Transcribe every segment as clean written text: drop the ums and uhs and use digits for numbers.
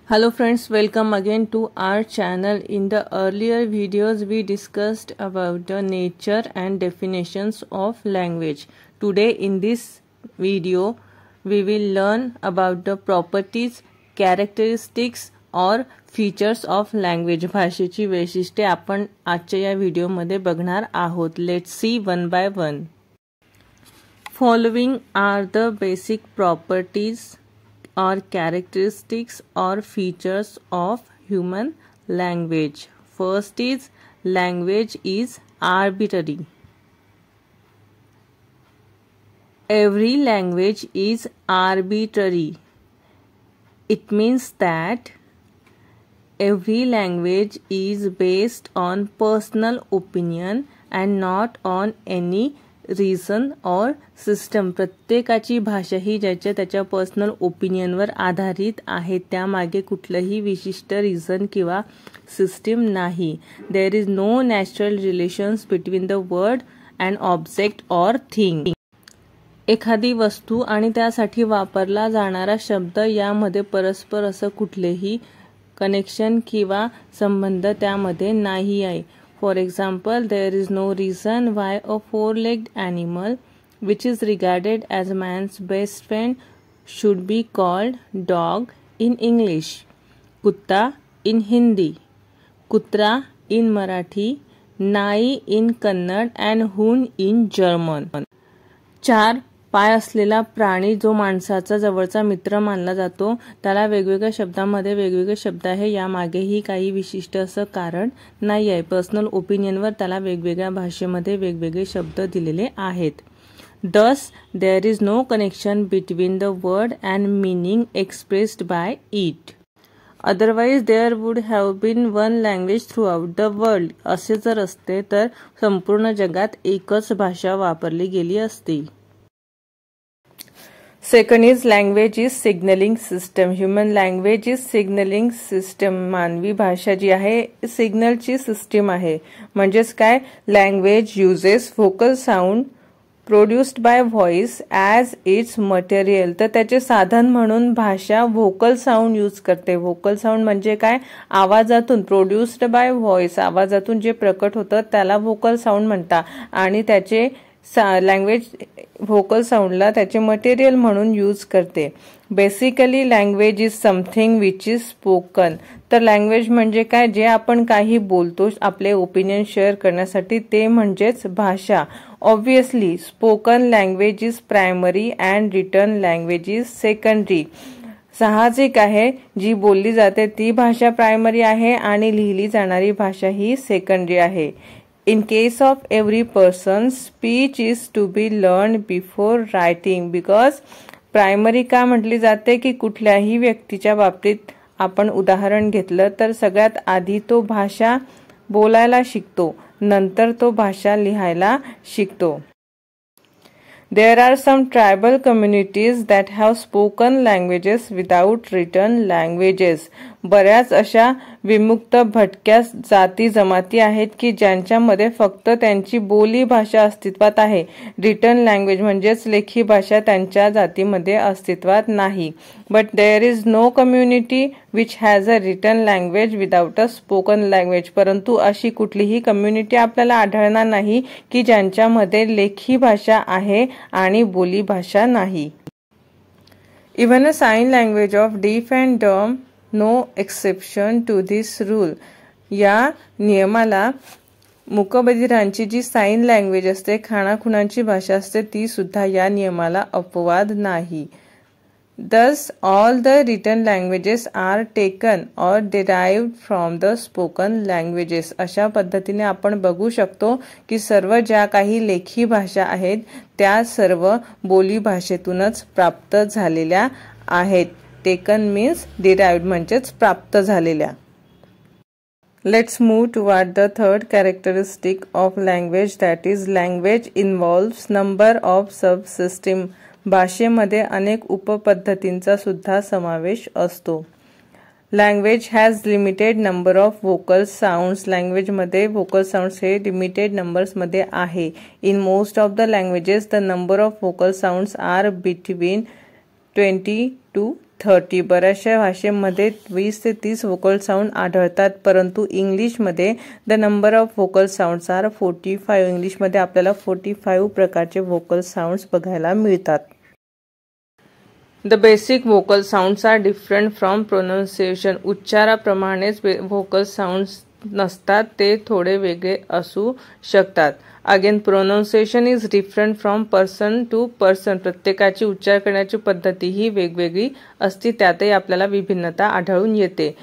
Hello friends, welcome again to our channel. In the earlier videos we discussed about the nature and definitions of language. Today in this video we will learn about the properties, characteristics or features of language. भाषेची वैशिष्ट्ये आपण आजच्या या video मध्ये बघणार आहोत. Let's see one by one. Following are the basic properties or characteristics or features of human language. First is language is arbitrary. Every language is arbitrary. It means that every language is based on personal opinion and not on any reason और system. प्रत्येकाची भाषा ही ज्याच्या त्याच्या personal ओपिनियनवर आधारित आहे. त्यामागे कुठलंही विशिष्ट रिझन किंवा सिस्टम नाही. There is no natural relations between the word and object or thing. एखादी वस्तू आणि त्यासाठी वापरला जाणारा शब्द यामध्ये परस्पर असं कुठलेही कनेक्शन किंवा संबंध त्यामध्ये नाही आहे. For example, there is no reason why a four-legged animal, which is regarded as man's best friend, should be called dog in English, kutta in Hindi, kutra in Marathi, nai in Kannada and hund in German. चार पाय असलेला प्राणी जो माणसाचा जवळचा मित्र मानला जातो त्याला वेगवेगळ्या शब्दांमध्ये वेगवेगळे शब्द आहे. यामागेही काही विशिष्ट असं कारण नाही आहे. पर्सनल ओपिनियनवर त्याला वेगवेगळ्या भाषेमध्ये वेगवेगळे शब्द दिलेले आहेत. Thus, there is no connection between the word and meaning expressed by it. Otherwise, there would have been one language throughout the world. असे जर असते तर संपूर्ण जगात एकच भाषा वापरली गेली असती. Second is language is signaling system. Human language is signaling system. मानवी भाषा जी आहे सिग्नलची सिस्टीम आहे. म्हणजेच काय, language uses vocal sound produced by voice as its material. तर त्याचे साधन म्हणून भाषा व्होकल साऊंड यूज करते. व्होकल साऊंड म्हणजे काय, आवाजातून प्रोड्युस्ड बाय व्हॉइस, आवाजातून जे प्रकट होतं त्याला व्होकल साऊंड म्हणतात. आणि त्याचे लँग्वेज व्होकल साऊंडला त्याचे मटेरियल म्हणून यूज करते. Basically language is something which is spoken. तर लँग्वेज म्हणजे काय, जे आपण काही बोलतो आपले ओपिनियन शेअर करण्यासाठी ते म्हणजेच भाषा. Obviously spoken language is primary and written language is secondary. साहजिक आहे, जी बोलली जाते ती भाषा प्रायमरी आहे आणि लिहिली जाणारी भाषा ही सेकंडरी आहे. In case of every person, speech is to be learned before writing because primary का म्हटली जाते की कुठल्याही व्यक्तीच्या बाबतीत आपण उदाहरण घेतलं तर सगळ्यात आधी तो भाषा बोलायला शिकतो, नंतर तो भाषा लिहायला शिकतो. There are some tribal communities that have spoken languages without written languages. बऱ्याच अशा विमुक्त भटक्या जाती जमाती आहेत की ज्यांच्यामध्ये फक्त त्यांची बोली भाषा अस्तित्वात आहे. रिटन लँग्वेज म्हणजेच लेखी भाषा त्यांच्या जातीमध्ये अस्तित्वात नाही. But there is no community which has a written language without a spoken language. परंतु अशी कुठलीही कम्युनिटी आपल्याला आढळणार नाही की ज्यांच्यामध्ये लेखी भाषा आहे आणि बोली भाषा नाही. Even a sign language of deaf and dumb, no exception to this rule. या नियमाला मूकबधिरांची जी साइन लँग्वेज असते, खाणाखुणांची भाषा असते, ती सुद्धा या नियमाला अपवाद नाही. Thus, all the written languages are taken or derived from the spoken languages. अशा पद्धतीने आपण बघू शकतो की सर्व ज्या काही लेखी भाषा आहेत त्या सर्व बोली भाषेतूनच प्राप्त झालेल्या आहेत. टेकन मीन्स डिराइव्ड म्हणजेच प्राप्त झालेल्या. Let's move toward the third characteristic of language, that is language involves number of subsystem. भाषेमध्ये अनेक उपपद्धतींचा सुद्धा समावेश असतो. Language has limited number of vocal sounds. लँग्वेजमध्ये व्होकल साऊंड्स हे लिमिटेड नंबर्समध्ये आहे. In most of the languages the number of vocal sounds are between 20 to 30. बऱ्याचशा भाषेमध्ये 20 ते 30 व्होकल साऊंड आढळतात, परंतु इंग्लिशमध्ये the number of vocal sounds are 45. इंग्लिशमध्ये आपल्याला 45 प्रकारचे व्होकल साऊंड्स बघायला मिळतात. The basic vocal sounds are different from pronunciation. उच्चाराप्रमाणेच व्होकल साऊंड्स नसतात, ते थोडे वेगळे असू शकतात. Again pronunciation is different from person to person. प्रत्येकाची उच्चार करण्याची पद्धती ही वेगवेगळी असते, त्यातही आपल्याला विभिन्नता आढळून येते.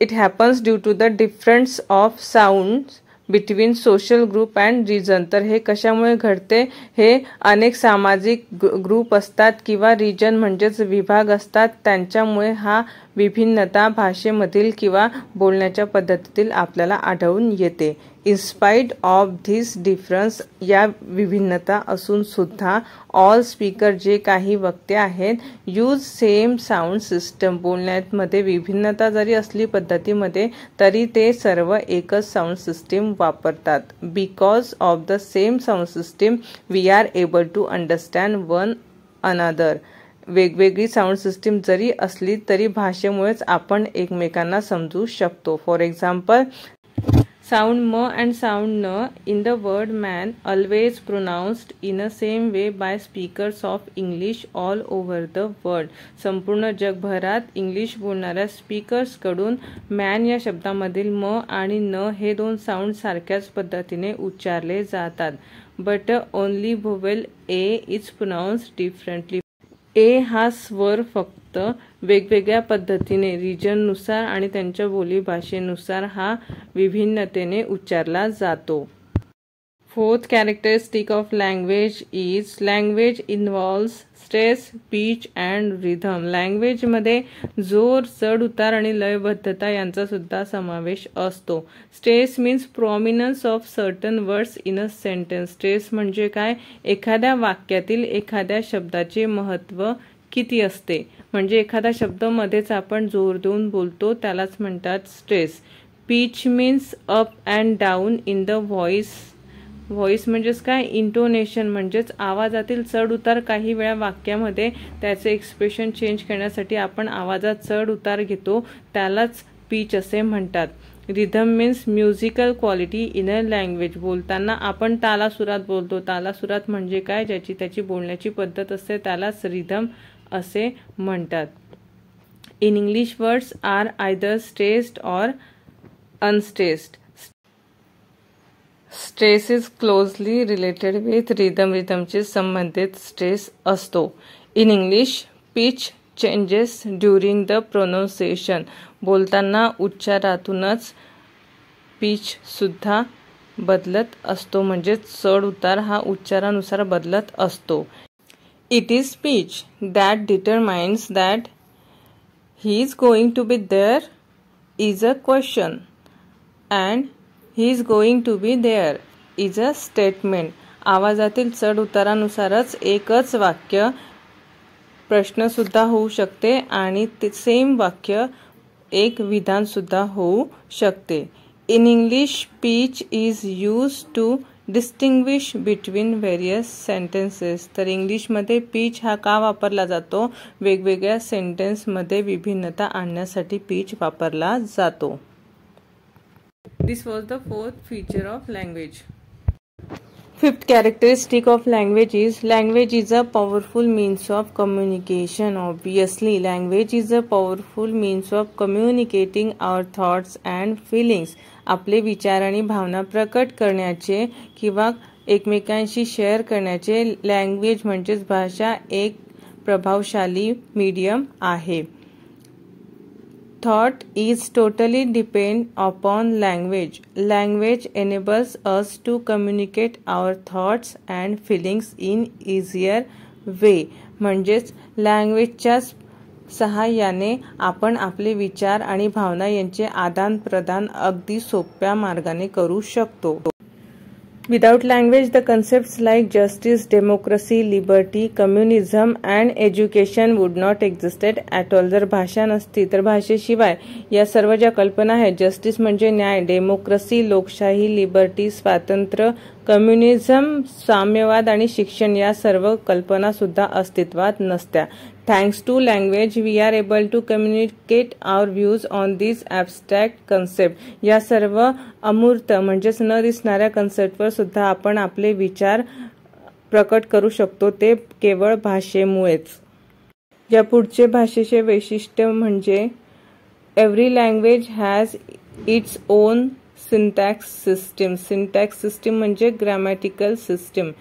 It happens due to the difference of sounds between social group and region. तर हे कशामुळे घडते? हे अनेक सामाजिक ग्रुप असतात किंवा रिजन म्हणजेच विभाग असतात, त्यांच्यामुळे हा विभिन्नता भाषेमधील किंवा बोलण्याच्या पद्धतीतील आपल्याला आढळून येते. इन्स्पाइट ऑफ धिस डिफरन्स, या विभिन्नता असून सुद्धा ऑल स्पीकर, जे काही वक्ते आहेत, यूज सेम साऊंड सिस्टम. बोलण्यामध्ये विभिन्नता जरी असली पद्धतीमध्ये, तरी ते सर्व एकच साऊंड सिस्टीम वापरतात. Because of the same sound system we are able to understand one another. वेगवेगळी साऊंड सिस्टीम जरी असली तरी भाषेमुळेच आपण एकमेकांना समजू शकतो. फॉर एक्झाम्पल, साऊंड म अँड साऊंड न in the word man always pronounced in a same way by speakers of English all over the world. संपूर्ण जगभरात इंग्लिश बोलणाऱ्या स्पीकर्सकडून मॅन या शब्दामधील म आणि न हे दोन साऊंड सारख्याच पद्धतीने उच्चारले जातात. But only vowel A is pronounced differently. A हा स्वर फक्त वेगवेगळ्या पद्धतीने रिजननुसार आणि त्यांच्या बोलीभाषेनुसार हा विभिन्नतेने उच्चारला जातो. Fourth characteristic of language is language involves stress, pitch and rhythm. लँग्वेजमध्ये जोर, चढ उतार आणि लयबद्धता यांचा सुद्धा समावेश असतो. Stress means prominence of certain words in a sentence. Stress म्हणजे काय? एखाद्या वाक्यातील एखाद्या शब्दाचे महत्त्व किती असते. म्हणजे एखादा शब्द मध्येच आपण जोर देऊन बोलतो, त्यालाच म्हणतात stress. Pitch means up and down in the voice. Voice म्हणजेच काय? इंटोनेशन म्हणजेच आवाजातील चढ उतार. काही वेळा वाक्यामध्ये त्याचे एक्सप्रेशन चेंज करण्यासाठी आपण आवाजात चढ उतार घेतो, त्यालाच पिच असे म्हणतात. Rhythm means musical quality in a language. बोलताना आपण तालासुरात बोलतो. तालासुरात म्हणजे काय? ज्याची त्याची बोलण्याची पद्धत असते, त्यालाच रिदम असे म्हणतात. In English words are either stressed or unstressed. Stress is closely related with rhythm. रिदमशी संबंधित स्ट्रेस असतो. In English pitch changes during the pronunciation. बोलताना उच्चारातूनच पिच सुद्धा बदलत असतो, म्हणजे चढ उतार हा उच्चारानुसार बदलत असतो. It is pitch that determines that he is going to be there is a question and he is going to be there is a statement. आवाजातील चढ उतारानुसारच एकच वाक्य प्रश्नसुद्धा होऊ शकते आणि ते सेम वाक्य एक विधानसुद्धा होऊ शकते. In English pitch is use to distinguish between various sentences. तर इंग्लिशमध्ये पिच हा का वापरला जातो? वेगवेगळ्या सेंटेन्समध्ये विभिन्नता आणण्यासाठी पिच वापरला जातो. This was the fourth feature of language. Fifth characteristic of language is a powerful means of communication. Obviously, language is a powerful means of communicating our thoughts and feelings. आपले विचार आणि भावना प्रकट करण्याचे किंवा एकमेकांशी शेअर करण्याचे लँग्वेज म्हणजेच भाषा एक प्रभावशाली मीडियम आहे. Thought is totally depend upon language. Language enables us to communicate our thoughts and feelings in easier way. म्हणजेच लँग्वेजच्या सहाय्याने आपण आपले विचार आणि भावना यांचे आदान प्रदान अगदी सोप्या मार्गाने करू शकतो. Without language, the concepts like justice, democracy, liberty, communism and education would not exist at all. जर भाषा नसती तर भाषेशिवाय या सर्व ज्या कल्पना आहेत, जस्टिस म्हणजे न्याय, डेमोक्रेसी लोकशाही, लिबर्टी स्वातंत्र्य, कम्युनिझम साम्यवाद आणि शिक्षण, या सर्व कल्पना सुद्धा अस्तित्वात नसत्या. Thanks to language, we are able to communicate our views on these abstract concept. या सर्व अमूर्त म्हणजेच न दिसणाऱ्या कन्सेप्टवर सुद्धा आपण आपले विचार प्रकट करू शकतो, ते केवळ भाषेमुळेच. या पुढचे भाषेचे वैशिष्ट्य म्हणजे every language has its own syntax system. Syntax system म्हणजे grammatical system.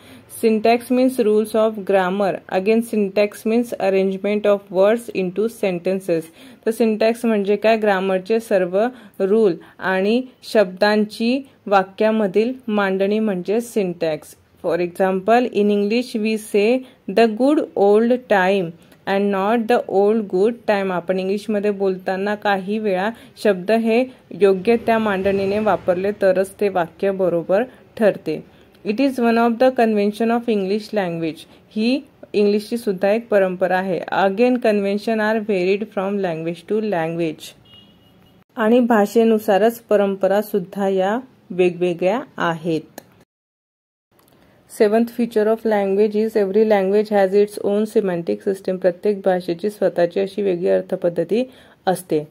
Syntax means rules of grammar. Again, syntax means arrangement of words into sentences. तर syntax म्हणजे काय? ग्रामरचे सर्व रूल आणि शब्दांची वाक्यामधील मांडणी म्हणजे syntax. For example, in English we say the good old time and not the old good time. आपण इंग्लिशमध्ये बोलताना काही वेळा शब्द हे योग्य त्या मांडणीने वापरले तरच ते वाक्य बरोबर ठरते. It is one of the convention of English language. ही इंग्लिशची सुद्धा एक परंपरा आहे. Again convention are varied from language to language. आणि भाषेनुसारच परंपरा सुद्धा या वेगवेगळ्या आहेत. Seventh feature of language is every language has its own semantic system. प्रत्येक भाषेची स्वतःची अशी वेगळी अर्थपद्धती असते.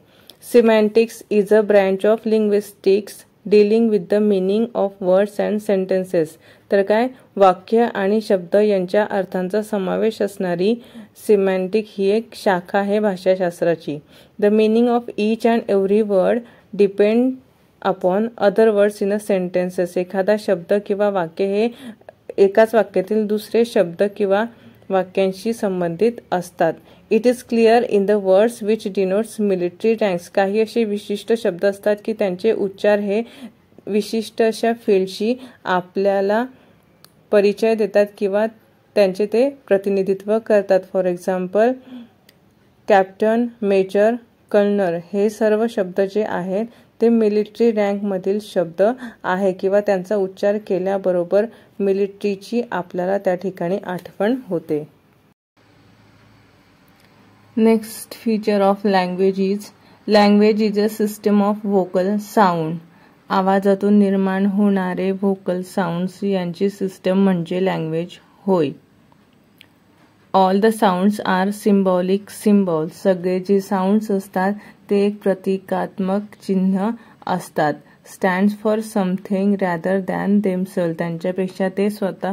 Semantics is a branch of linguistics dealing with the meaning of words and sentences. तर काय? वाक्य आणि शब्द यांच्या अर्थांचा समावेश असणारी सिमॅन्टिक ही एक शाखा आहे भाषाशास्त्राची. The meaning of each and every word depend upon other words in a sentences. एखादा शब्द किंवा वाक्य हे एकाच वाक्यातील दुसरे शब्द किंवा वाक्यांशी संबंधित असतात. It is clear in the words which denotes military ranks. काही असे विशिष्ट शब्द असतात की त्यांचे उच्चार हे विशिष्ट अशा फील्डशी आपल्याला परिचय देतात किंवा त्यांचे ते प्रतिनिधित्व करतात. For example, captain, major, colonel हे सर्व शब्द जे आहेत ते मिलिटरी रँकमधील शब्द आहे किंवा त्यांचा उच्चार केल्याबरोबर मिलिटरीची आपल्याला त्या ठिकाणी आठवण होते. Next feature of language is a system of vocal sound. आवाजातून निर्माण होणारे व्होकल साऊंड्स यांची सिस्टम म्हणजे लँग्वेज होय. All the sounds are symbolic symbols. सगळे जे साऊंड्स असतात ते एक प्रतिकात्मक चिन्ह असतात. Stands for something rather than themself. त्यांच्यापेक्षा ते स्वतः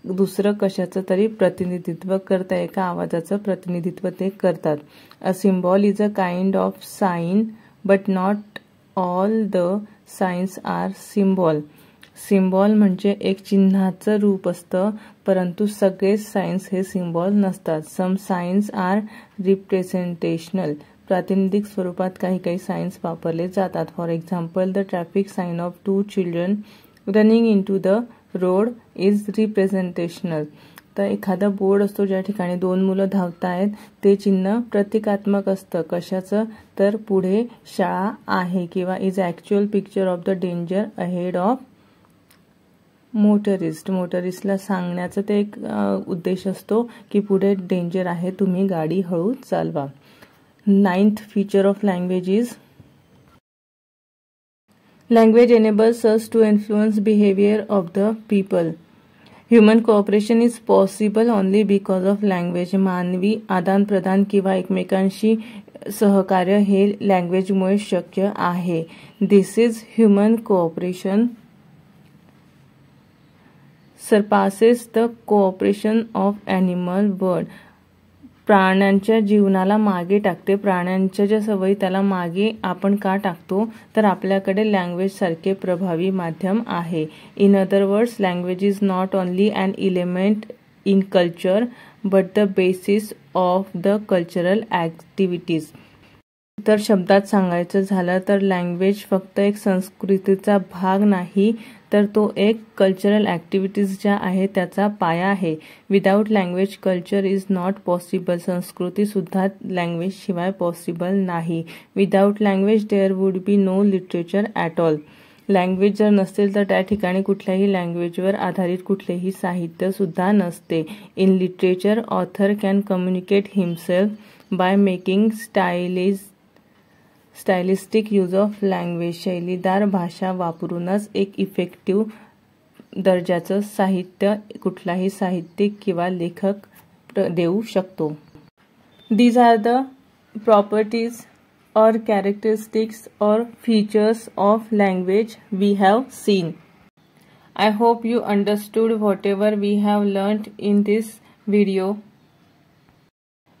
दुसरं कशाचं तरी प्रतिनिधित्व करतात. एका आवाजाचं प्रतिनिधित्व ते करतात. A symbol is a kind of sign but not all the signs are symbol. Symbol म्हणजे एक चिन्हाचं रूप असतं, परंतु सगळे साइन्स हे सिम्बॉल नसतात. Some signs are representational. प्रातिनिधिक स्वरूपात काही साइन्स वापरले जातात. For example, the traffic sign of 2 children running into the road is representational. तर एखादा बोर्ड असतो ज्या ठिकाणी 2 मुलं धावतायत, ते चिन्ह प्रतिकात्मक असतं. कशाचं? तर पुढे शाळा आहे. किंवा is actual picture of the danger ahead of motorist. मोटरिस्टला सांगण्याचा ते एक उद्देश असतो की पुढे डेंजर आहे, तुम्ही गाडी हळू चालवा. 9th feature of language is language enables us to influence behavior of the people. Human cooperation is possible only because of language. मानवी आदान प्रदान किंवा एकमेकांशी सहकार्य हे लँग्वेजमुळे शक्य आहे. This is human cooperation surpasses the cooperation of animal world. प्राण्यांच्या जीवनाला मागे टाकते. प्राण्यांच्या ज्या सवयी त्याला मागे आपण का टाकतो? तर आपल्याकडे लँग्वेज सारखे प्रभावी माध्यम आहे. In other words, language is not only an element in culture but the basis of the cultural activities. तर शब्दात सांगायचं झालं तर लँग्वेज फक्त एक संस्कृतीचा भाग नाही, तर तो एक कल्चरल ॲक्टिव्हिटीज ज्या आहेत त्याचा पाया आहे. Without language culture is not possible. संस्कृती सुद्धा लँग्वेज शिवाय पॉसिबल नाही. Without language there would be no literature at all. Language जर नसेल तर त्या ठिकाणी कुठल्याही लँग्वेजवर आधारित कुठलेही साहित्य सुद्धा नसते. In literature author can communicate himself by making stylistic use of language. शैलीदार भाषा वापरूनच एक इफेक्टिव्ह दर्जाचं साहित्य कुठलाही साहित्यिक किंवा लेखक देऊ शकतो. These are the properties or characteristics or features of language we have seen. I hope you understood whatever we have learned in this video.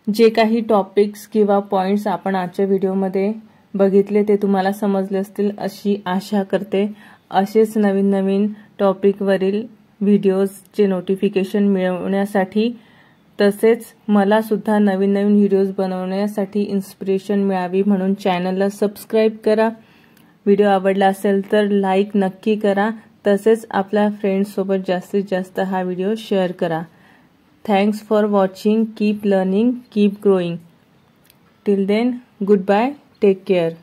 जे काही टॉपिक्स किंवा पॉइंट्स आपण आजच्या व्हिडिओमध्ये बघितले ते तुम्हाला समजले असतील अशी आशा करते. असेच नवीन नवीन टॉपिकवरील व्हिडिओजचे नोटिफिकेशन मिळवण्यासाठी तसेच मला सुद्धा नवीन नवीन व्हिडिओज बनवण्यासाठी इन्स्पिरेशन मिळावी म्हणून चॅनलला सबस्क्राइब करा. व्हिडिओ आवडला असेल तर लाईक नक्की करा. तसेच आपल्या फ्रेंड्स सोबत जास्तीत जास्त हा व्हिडिओ शेअर करा. Thanks for watching. Keep learning, keep growing. Till then, goodbye. Take care.